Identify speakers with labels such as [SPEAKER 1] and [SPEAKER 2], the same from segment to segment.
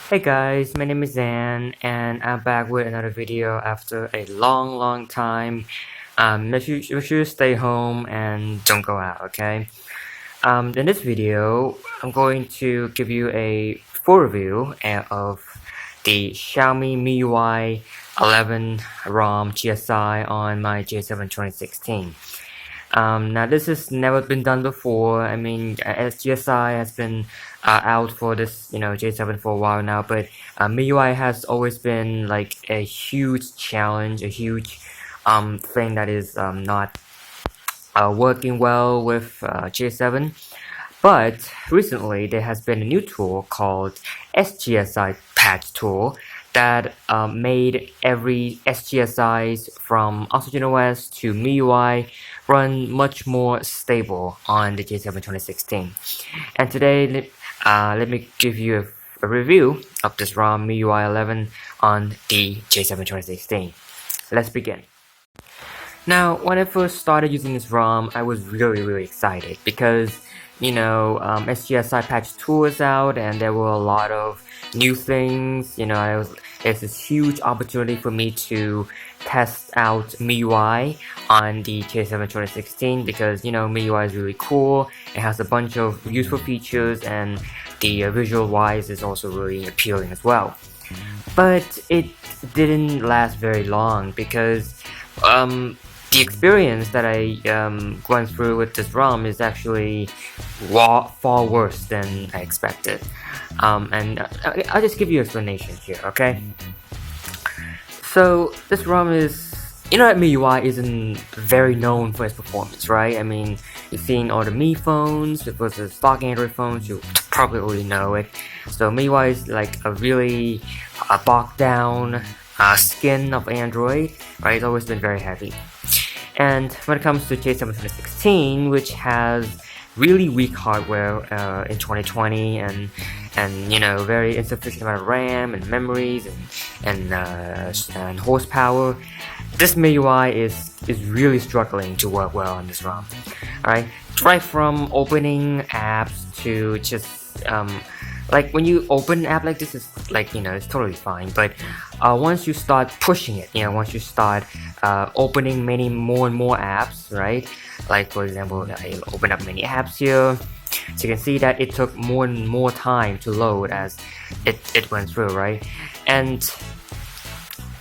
[SPEAKER 1] Hey guys, my name is Zan, and I'm back with another video after a long time. Make sure you stay home and don't go out, okay? In this video, I'm going to give you a full review of the Xiaomi MIUI 11 ROM GSI on my J7 2016. Now this has never been done before. I mean, GSI has been out for this, J7 for a while now, but MIUI has always been like a huge challenge, a huge thing that is not working well with J7. But recently, there has been a new tool called SGSI patch tool that made every SGSIs from OxygenOS to MIUI run much more stable on the J7 2016. And today, let me give you a review of this ROM MIUI 11 on the J7 2016. Let's begin. Now, when I first started using this ROM, I was really excited because, SGSI patch 2 is out and there were a lot of new things. There's this huge opportunity for me to test out MIUI on the J7 2016 because, MIUI is really cool. It has a bunch of useful features and the visual wise is also really appealing as well. But it didn't last very long because, the experience that I went through with this ROM is actually far worse than I expected. And I'll just give you an explanation here, okay? So this ROM is, that MIUI isn't very known for its performance, right? I mean, you've seen all the Mi phones versus stock Android phones, you probably already know it. So MIUI is like a really bogged down skin of Android, right? It's always been very heavy. And when it comes to J7 2016, which has really weak hardware in 2020 and very insufficient amount of RAM and memories and horsepower, this MIUI is really struggling to work well on this ROM. Alright, right from opening apps to just like when you open an app like this, is like it's totally fine. But once you start pushing it, once you start opening many more and more apps, right? Like for example, I open up many apps here, so you can see that it took more and more time to load as it went through, right? And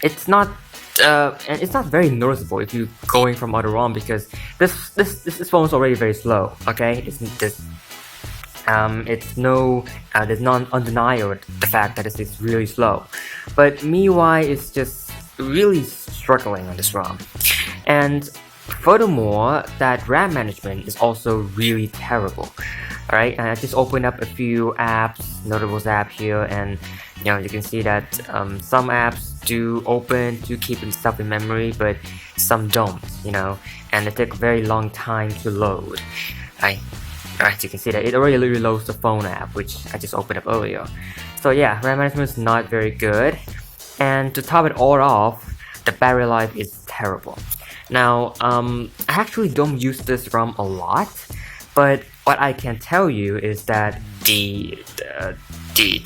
[SPEAKER 1] it's not very noticeable if you're going from other ROM because this phone is already very slow. Okay, there's undeniable the fact that it is really slow, but MIUI is just really struggling on this ROM, and furthermore, that RAM management is also really terrible. Alright, and I just opened up a few apps, notables app here, and you can see that some apps do keep stuff in memory, but some don't, and they take a very long time to load. Alright, you can see that it already reloads the phone app, which I just opened up earlier. So yeah, RAM management is not very good. And to top it all off, the battery life is terrible. Now, I actually don't use this ROM a lot, but what I can tell you is that the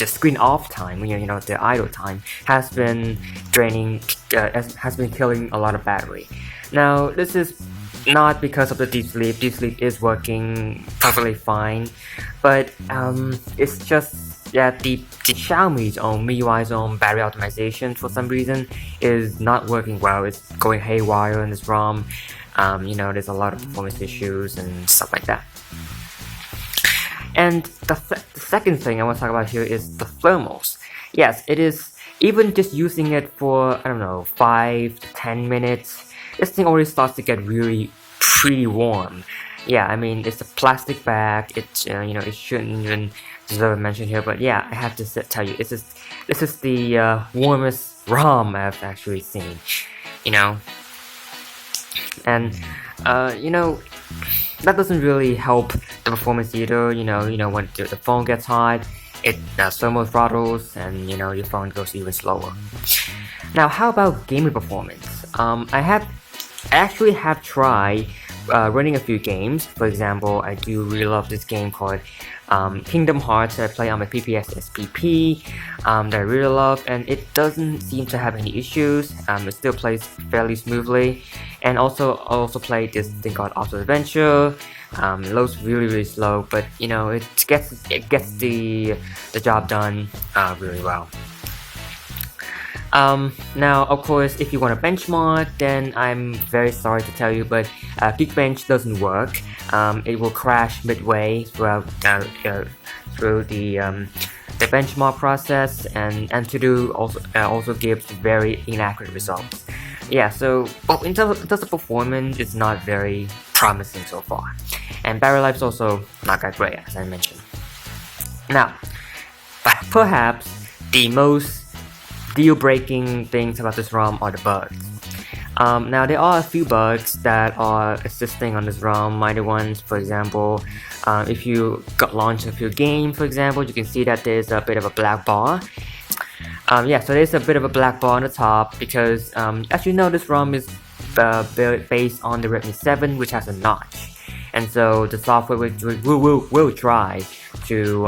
[SPEAKER 1] screen off time, the idle time, has been has been killing a lot of battery. Now, this is not because of the deep sleep. Deep sleep is working perfectly fine, but it's just that the Xiaomi's own MIUI's own battery optimization for some reason is not working well. It's going haywire in this ROM. There's a lot of performance issues and stuff like that. And the second thing I want to talk about here is the thermals. Yes, it is. Even just using it for 5 to 10 minutes, this thing already starts to get really pretty warm. Yeah, I mean it's a plastic bag. It it shouldn't even deserve a mention here, but yeah, I have to tell you, this is the warmest ROM I've actually seen. And that doesn't really help the performance either. When the phone gets hot, it thermal throttles and your phone goes even slower. Now, how about gaming performance? I actually have tried running a few games. For example, I do really love this game called Kingdom Hearts that I play on my PPS SPP. that I really love, and it doesn't seem to have any issues. It still plays fairly smoothly, and also played this thing called Auto Adventure. It loads really slow, but you know it gets the job done really well. Now, of course, if you want a benchmark, then I'm very sorry to tell you, but Geekbench doesn't work. It will crash midway through the benchmark process, and to do also gives very inaccurate results. Yeah, so in terms of performance, it's not very promising so far, and battery life is also not that great, as I mentioned. Now, perhaps the most deal-breaking things about this ROM are the bugs. Now there are a few bugs that are assisting on this ROM, minor ones. For example, if you got launched a few games, for example, you can see that there's a bit of a black bar. Yeah, so there's a bit of a black bar on the top because, as you know, this ROM is based on the Redmi 7, which has a notch, and so the software will try to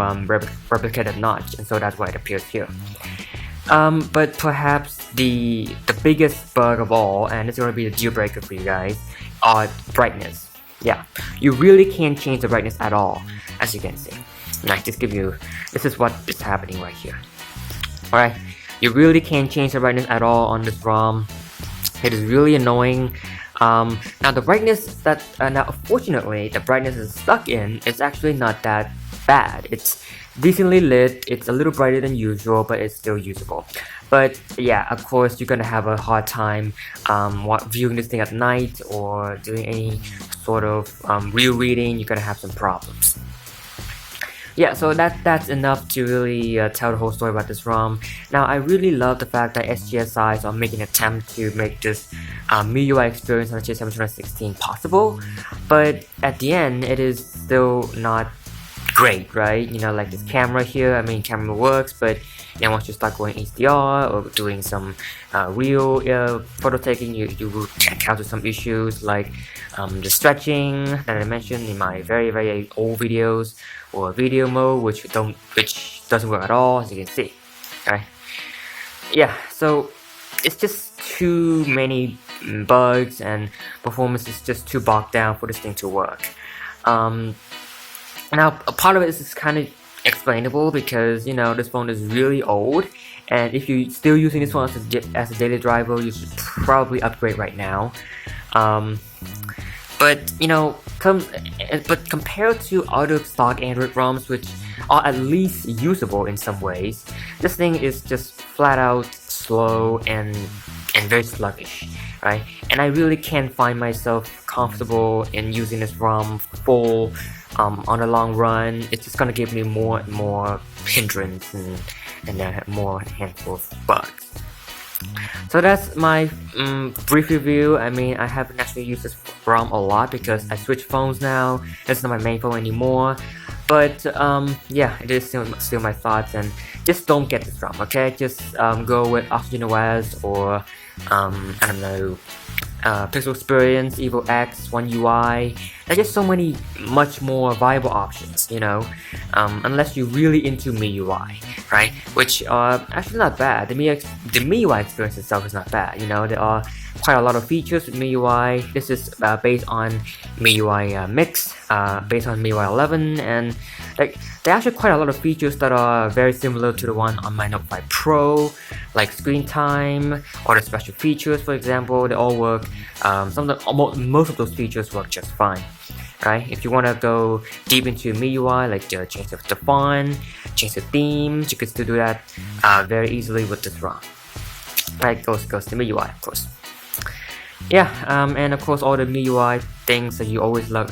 [SPEAKER 1] replicate that notch, and so that's why it appears here. But perhaps the biggest bug of all, and it's going to be the deal breaker for you guys, are brightness. Yeah, you really can't change the brightness at all, as you can see. And this is what is happening right here. Alright, you really can't change the brightness at all on this ROM. It is really annoying. Now the brightness unfortunately, the brightness is stuck in is actually not that bad. It's decently lit, it's a little brighter than usual, but it's still usable. But yeah, of course, you're gonna have a hard time viewing this thing at night or doing any sort of real reading. You're gonna have some problems. Yeah, so that's enough to really tell the whole story about this ROM. Now, I really love the fact that SGSIs are making an attempt to make this MIUI experience on the J716 possible, but at the end, it is still not great, right? You know, like this camera here, I mean, camera works, but you know, once you start going HDR or doing some real photo taking, you will encounter some issues like the stretching that I mentioned in my very old videos, or video mode, which doesn't work at all, as you can see. Okay, yeah, so it's just too many bugs, and performance is just too bogged down for this thing to work. Now, a part of it is kind of explainable because, you know, this phone is really old, and if you're still using this phone as a daily driver, you should probably upgrade right now. But you know, compared to other stock Android ROMs, which are at least usable in some ways, this thing is just flat out slow and very sluggish, right? And I really can't find myself comfortable in using this ROM full on the long run. It's just gonna give me more and more hindrance and more handful of bugs. So that's my brief review. I mean, I haven't actually used this ROM a lot because I switched phones now. It's not my main phone anymore. But yeah, it is still my thoughts, and just don't get this ROM, okay? Just go with Oxygen OS or I don't know, Pixel Experience, Evo X, One UI. There's just so many much more viable options, you know, unless you're really into MIUI, right? Which are actually not bad. The MIUI experience itself is not bad, you know. There are quite a lot of features with MIUI. This is based on MIUI Mix, based on MIUI 11, and like there are actually quite a lot of features that are very similar to the one on my Note 5 Pro, like screen time or the special features, for example. They all work. Most of those features work just fine, right? If you want to go deep into MIUI, like change the font, change the themes, you can still do that very easily with this ROM. Right, goes to MIUI, of course. Yeah, and of course all the MIUI things that you always know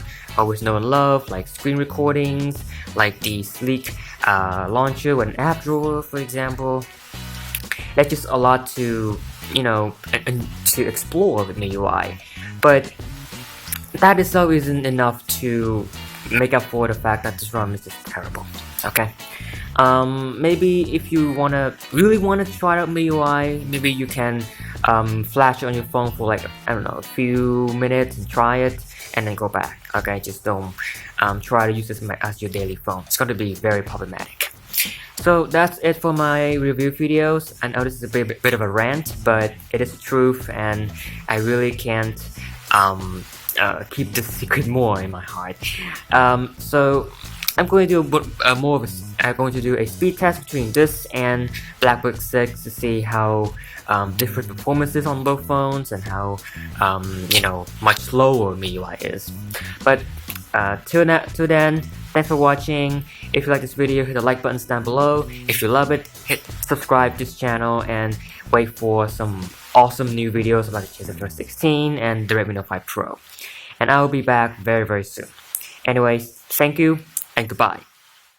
[SPEAKER 1] and love, like screen recordings, like the sleek launcher with an app drawer, for example. That's just a lot to, you know, to explore with MIUI. But that itself isn't enough to make up for the fact that this ROM is just terrible. Okay. Maybe if you really wanna try out MIUI, maybe you can flash it on your phone for like, I don't know, a few minutes and try it, and then go back. Okay, just don't try to use this as your daily phone. It's going to be very problematic. So that's it for my review videos. I know this is a bit of a rant, but it is the truth, and I really can't keep this secret more in my heart. So I'm going to do I'm going to do a speed test between this and Blackbird 6 to see how different performances on both phones and how much slower MIUI is. But till then, thanks for watching. If you like this video, hit the like buttons down below. If you love it, hit subscribe to this channel and wait for some awesome new videos about the Chaser 16 and the Redmi Note 5 Pro. And I will be back very soon. Anyways, thank you and goodbye.